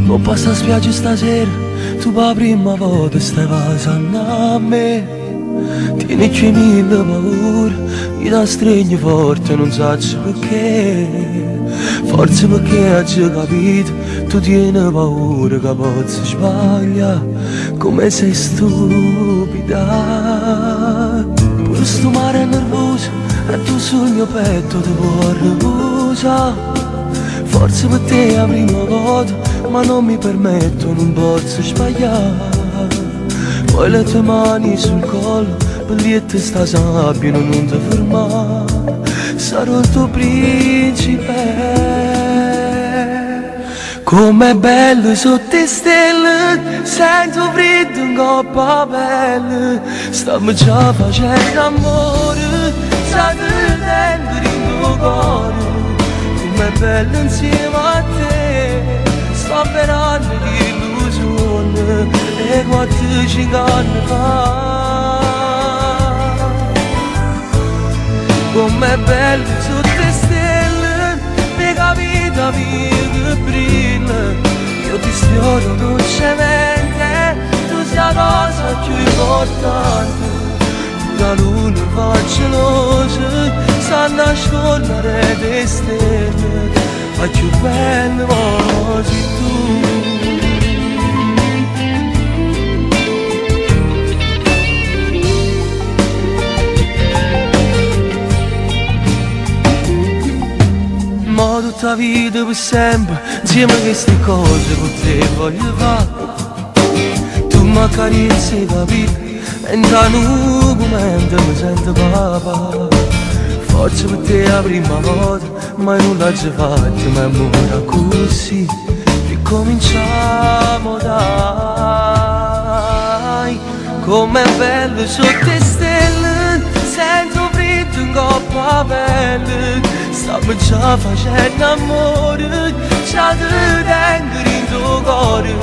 Non passa a spiaggia stasera, tu per la prima volta stai passando a me. Tieni che mille paura, io ti stringo forte, non so perché. Forse perché hai capito, tu tieni paura che possa sbagliare, come sei stupida. Pure sto mare è nervoso, e tu sul mio petto ti puoi riposare. Forse per te è la prima volta, ma non mi permetto, non posso sbagliare. Poi le tue mani sul collo, per dirti sta sabbia, non ti fermare. Sarò il tuo principe. Com'è bello sotto le stelle, sento freddo in coppa pelle. Stiamo già facendo amore, sta credendo in tuo cuore. Com'è bello insieme a te, sto per anni di illusione e 4-5 anni fa. Com'è bello sotto le stelle, per la vita mia che brilla. Io ti sfioro dolcemente, tu sei la cosa più importante. La luna fa gelosa, sa nascondere le stelle, ma più bello sei tu. Ma tutta la vita per sempre, insieme a queste cose con te voglio fare. Tu mi accarezzi, capito? E in un momento mi sento papà. Forse per te è la prima volta, ma non l'ho già fatto, ma amore così. Ricominciamo dai. Com'è bello sotto le stelle, sento freddo in coppa pelle. Stiamo già facendo amore, già ti tengo in tuo cuore.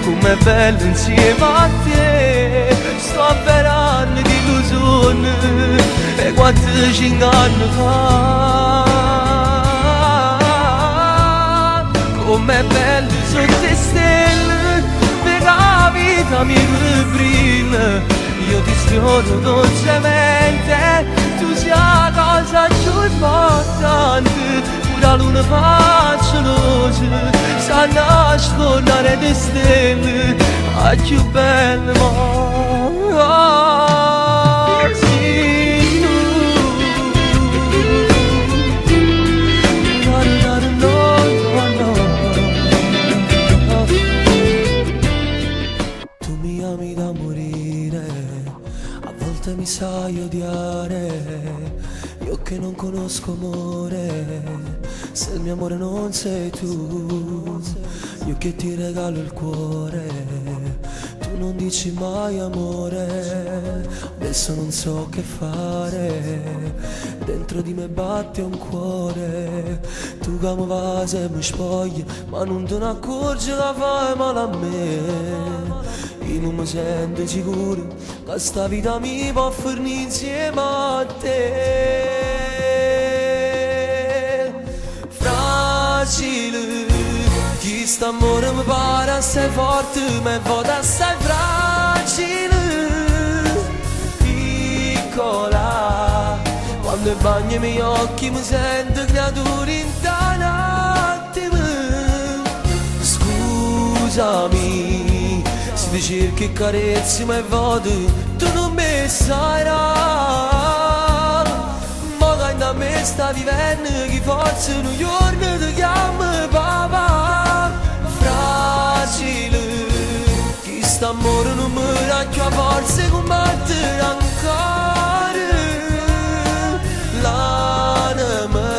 Com'è bello insieme a te, sto per anni di illusione e 4-5 anni fa. Com'è bello sotto le stelle, per la vita mi brilla. Io ti sfioro dolcemente, tu sei la cosa più importante. Pure la luna fa gelosa, sa nascondere le stelle, ma più belle sei tu. Tu mi ami da morire, a volte mi sai odiare. Io che non conosco amore, se il mio amore non sei tu. Io che ti regalo il cuore, tu non dici mai amore. Adesso non so che fare, dentro di me batte un cuore. Tu che mi vai se mi spogli, ma non te ne accorgi che fai male a me. Io non mi sento sicuro che sta vita mi può fornire insieme a te. Fragile, chi sta amore mi pare assai forte, ma vota assai fragile. Piccola, quando bagno i miei occhi mi sento creatura in un attimo. Scusami, se ti cerchi carezzi ma vado, tu non mi sarai. Ma che da me sta vivendo, che forse un giorno ti chiama papà. Fragile, chi sta amore non mi racchia forse combattere ancora. L'anima,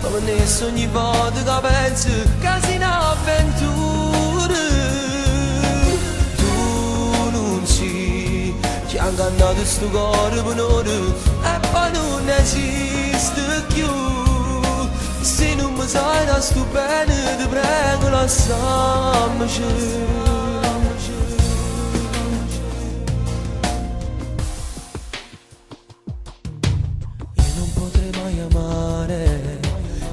ma ne ogni volta che penso che sia un'avventura. Ti ha ingannato sto cuore per ora e poi non esiste più. Se non mi sai da sto bene, ti prego lasciamoci. Io non potrei mai amare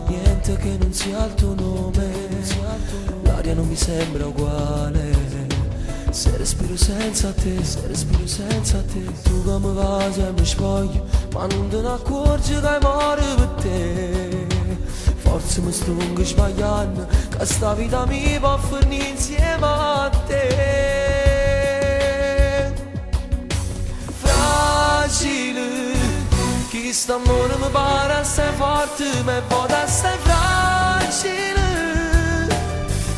niente che non sia il tuo nome. l'aria non mi sembra uguale. Se respiro senza te, se respiro senza te, tu come vai sempre spoglio, ma non te ne accorgi che muore per te. Forse mi sto sbagliando, che sta vita mi può finire insieme a te. Fragile, chi sta amore mi pare essere forte, ma vuole essere fragile.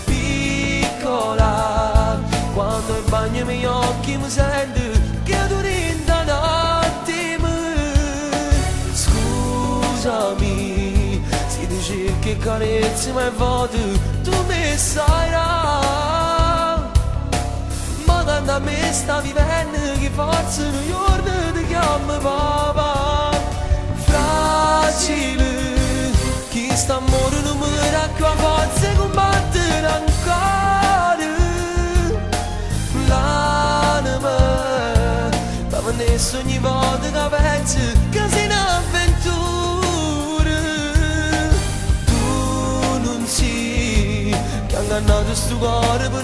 Piccola, quando in bagno i miei occhi mi sento che tu rinda un attimo. Scusami, si dice che carezze mi vuoto, tu mi sai là. Ma tanto a me sta vivendo che forse un giorno ti chiamo papà. Fragile, chi sta amore non mi dà qua forza combattere ancora. L'anima ma adesso ogni volta che pensi che sei un'avventura. Tu non sei che ha ingannato sto cuore per